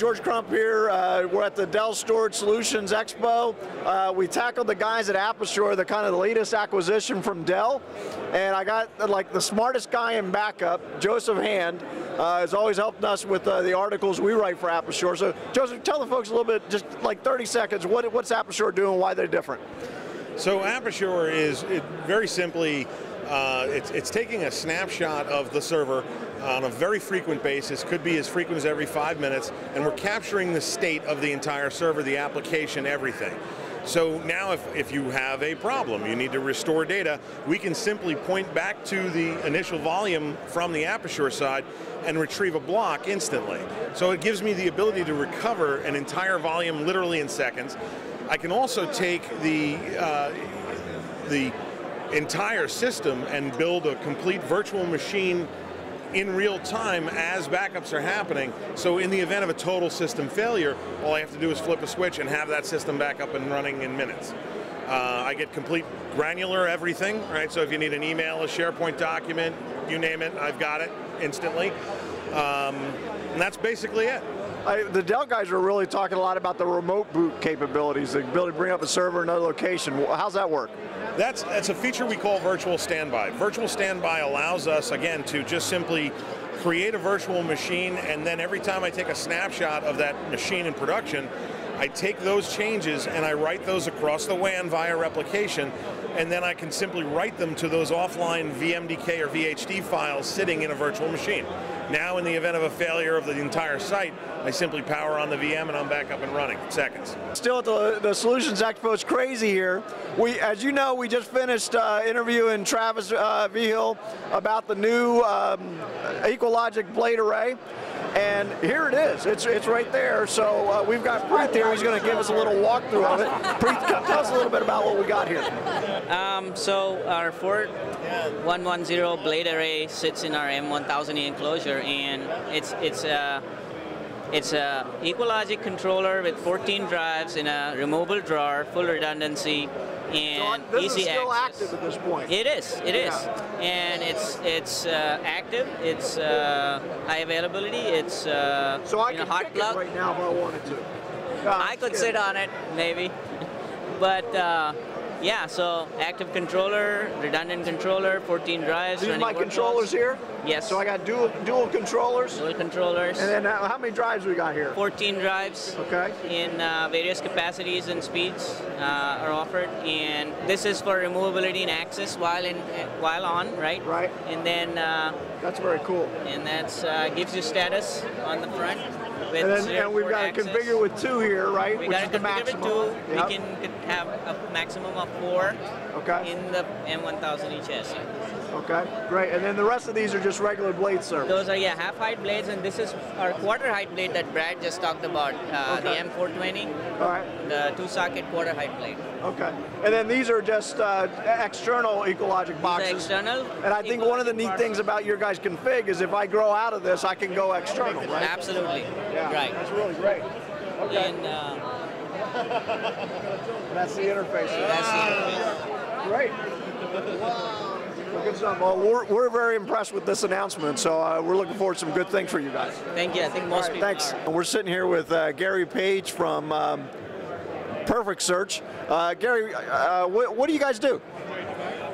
George Crump here. We're at the Dell Storage Solutions Expo. We tackled the guys at Apashore, the kind of the latest acquisition from Dell. And I got like the smartest guy in backup, Joseph Hand, has always helped us with the articles we write for Apashore. So Joseph, tell the folks a little bit, just like 30 seconds, what's Apashore doing, why they're different? So Apashore is, very simply, it's taking a snapshot of the server on a very frequent basis, could be as frequent as every 5 minutes, and we're capturing the state of the entire server, the application, everything. So now if you have a problem, you need to restore data, we can simply point back to the initial volume from the Apashore side and retrieve a block instantly. So it gives me the ability to recover an entire volume literally in seconds. I can also take the entire system and build a complete virtual machine in real time as backups are happening. So in the event of a total system failure, all I have to do is flip a switch and have that system back up and running in minutes. I get complete granular everything, right? So if you need an email, a SharePoint document, you name it, I've got it instantly. And that's basically it. The Dell guys are really talking a lot about the remote boot capabilities, the ability to bring up a server in another location. How's that work? That's a feature we call virtual standby. Virtual standby allows us, again, to just simply create a virtual machine, and then every time I take a snapshot of that machine in production, I take those changes and I write those across the WAN via replication, and then I can simply write them to those offline VMDK or VHD files sitting in a virtual machine. Now, in the event of a failure of the entire site, I simply power on the VM and I'm back up and running in seconds. Still at the Solutions Expo, it's crazy here. As you know, we just finished interviewing Travis Vigil about the new EcoLogic blade array. And here it is. It's right there. So we've got Preet here. He's going to give us a little walkthrough of it. Preet, tell us a little bit about what we got here. So our 4110 blade array sits in our M1000 enclosure, and it's a EcoLogic controller with 14 drives in a removable drawer, full redundancy, and so easy access. This is still active at this point. It is, and it's active. It's high availability. It's so I can hot pick plug it right now if I wanted to. I could sit on it maybe, but yeah. So active controller, redundant controller, 14 drives. These are my controllers here. Yes. So I got dual controllers. Dual controllers. And then how many drives we got here? 14 drives. Okay. In various capacities and speeds are offered, and this is for removability and access while on, right? Right. And then that's very cool. And that's gives you status on the front. And we've got to configure with 2 here, right? We got to configure with 2. Yep. We can have a maximum of 4 in the M1000 chassis. Okay, great. And then the rest of these are just regular blade servers. Those are, yeah, half-height blades, and this is our quarter-height blade that Brad just talked about, the M420. All right. The 2-socket quarter-height blade. Okay. And then these are just external EcoLogic boxes. These are external. And I think one of the neat things about your guys' config is if I grow out of this, I can go external, right? Absolutely. Yeah, right. That's really great. Okay. And, that's the interface. That's the interface. Great. Wow. Well, good stuff. Well, we're very impressed with this announcement, so we're looking forward to some good things for you guys. Thank you. I think most people thanks. are. We're sitting here with Gary Page from Perfect Search. Gary, what do you guys do?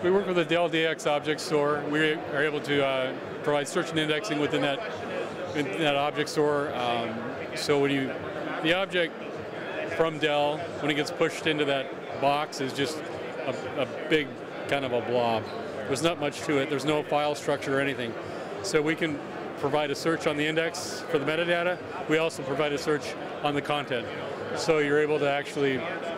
We work with the Dell DX object store. We are able to provide search and indexing within that object store. So when the object from Dell, when it gets pushed into that box, is just a big kind of a blob. There's not much to it. There's no file structure or anything. So we can provide a search on the index for the metadata. We also provide a search on the content. So you're able to actually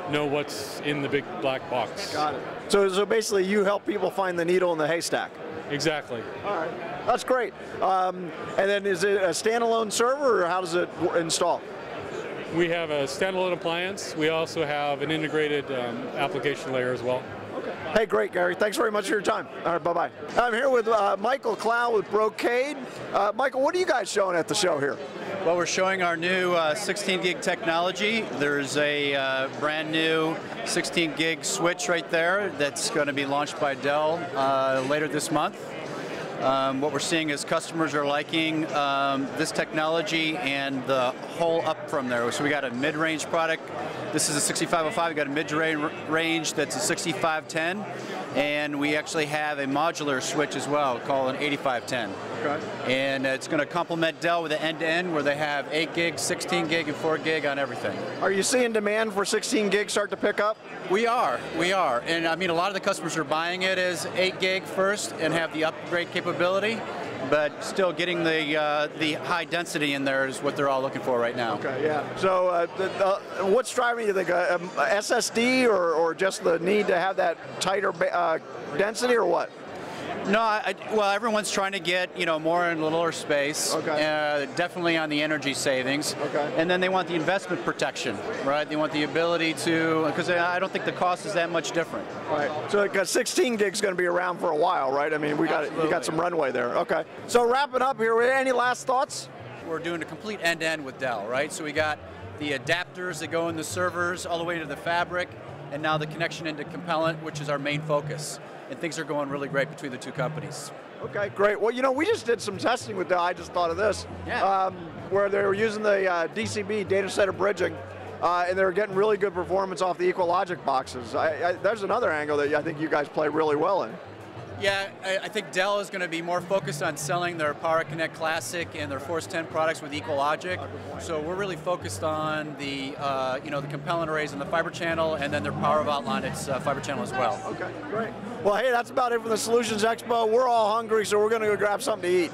know what's in the big black box. Got it. So basically you help people find the needle in the haystack. Exactly. All right. That's great. And then is it a standalone server, or how does it install? We have a standalone appliance. We also have an integrated application layer as well. Okay. Hey, great, Gary. Thanks very much for your time. All right, bye-bye. I'm here with Michael Clow with Brocade. Michael, what are you guys showing at the show here? Well, we're showing our new 16 gig technology. There's a brand new 16 gig switch right there that's going to be launched by Dell later this month. What we're seeing is customers are liking this technology and the whole up from there. So we got a mid-range product. This is a 6505. We got a mid-range that's a 6510, and we actually have a modular switch as well called an 8510. Okay. And it's going to complement Dell with an end-to-end where they have 8 gig, 16 gig, and 4 gig on everything. Are you seeing demand for 16 gig start to pick up? We are. And I mean, a lot of the customers are buying it as 8 gig first and have the upgrade capability, but still getting the high density in there is what they're all looking for right now. Okay, yeah. So what's driving you think, SSD or just the need to have that tighter density or what? No, well, everyone's trying to get more in a littler space. Okay. Definitely on the energy savings. Okay. And then they want the investment protection, right? They want the ability to, because I don't think the cost is that much different. Right. So because 16 gig is going to be around for a while, right? I mean, you got some runway there. Okay. So wrapping up here, any last thoughts? We're doing a complete end-to-end with Dell, right? So we got the adapters that go in the servers all the way to the fabric, and now the connection into Compellent, which is our main focus. And things are going really great between the two companies. Okay, great. Well, we just did some testing with Dell. I just thought of this. Yeah. Where they were using the DCB, data center bridging, and they were getting really good performance off the EqualLogic boxes. There's another angle that I think you guys play really well in. Yeah, I think Dell is going to be more focused on selling their PowerConnect Classic and their Force 10 products with EqualLogic. So we're really focused on the the Compellent arrays and the fiber channel, and then their Power of Outline, it's fiber channel as well. Okay, great. Well, hey, that's about it for the Solutions Expo. We're all hungry, so we're going to go grab something to eat.